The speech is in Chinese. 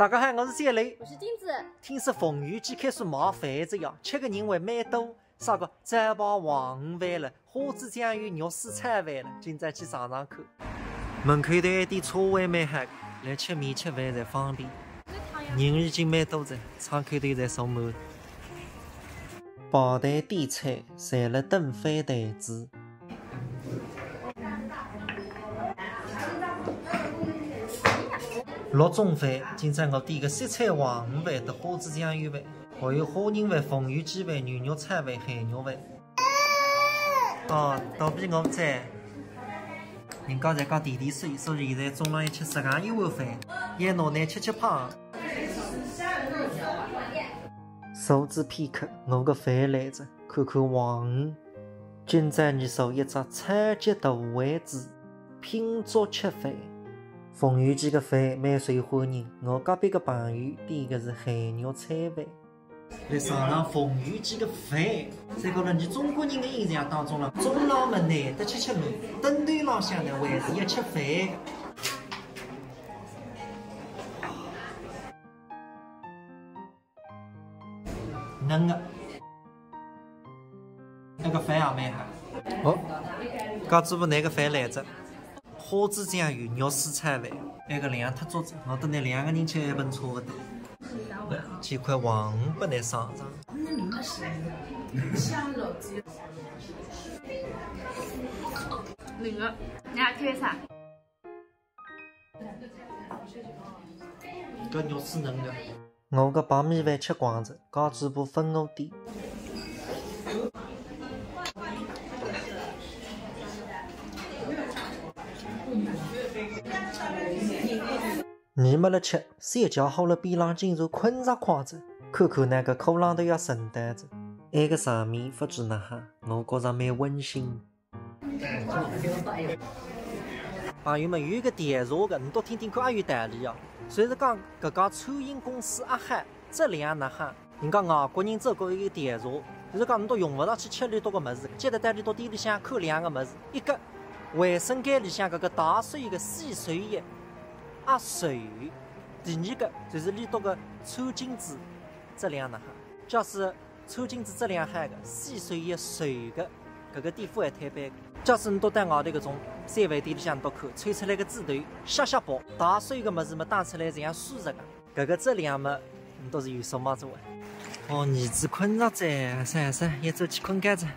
大家好，我是小雷，我是金子。听说冯玉姬开始骂饭子呀，吃个人为蛮多，啥个糌粑黄饭了，花枝酱油肉丝炒饭了，今朝去尝尝看。门口头一点车位蛮好，来吃面吃饭才方便。人已经蛮多了，窗口头在送满。八台点菜，晒了顿饭台子。6种饭，今朝我点个色菜黄鱼饭和花枝酱油饭，还有虾仁饭、凤鱼鸡饭、牛肉炒饭、海肉饭。哦，倒比我赞。人家在讲提提水，所以现在中浪一吃10元1碗饭，也拿来吃胖。数字片刻，我个饭来着，看看黄鱼。今朝你受一只超级大丸子，拼桌吃饭。冯玉姬个饭蛮受欢迎，我隔壁个朋友点的是海肉炒饭。来尝尝冯玉姬个饭，再讲了，你中国人的印象当中了，中老们难得吃面，灯台浪向呢还是要吃饭的。嫩的，那个饭也蛮好。哦，搞主播那个饭来着。花枝酱油肉丝炒饭，那个量太足子，我等那2个人吃一本差不多。几块黄鱼不来尝尝。那个，你还看啥？搿肉丝嫩的。我个白米饭吃光着，搞主播分我点。你没了吃，三觉好了，边浪竟然困着垮着，看看那个口浪都要承担着，那个上面不知哪哈，我觉着蛮温馨。朋友们，有一个电茶的，你多听听看，也有道理哦。虽然讲搿家餐饮公司阿嗨，质量哪哈，人家外国人做过一个电茶，就是讲你都用不着去吃里头个物事，接得到里头店里向看2个物事，一个卫生间里向搿个打水个洗水液。水，第2个就是里头个餐巾纸质量哪哈。假使餐巾纸质量好个，洗水液水个，搿个店铺还摊板。假使你到外头搿种三饭店里向，你到看吹出来个纸头，削削薄，打水个物事嘛，打出来这样舒适个，搿个质量嘛，你都是有什么做的。哦，儿子困着在，是，一早去困觉着。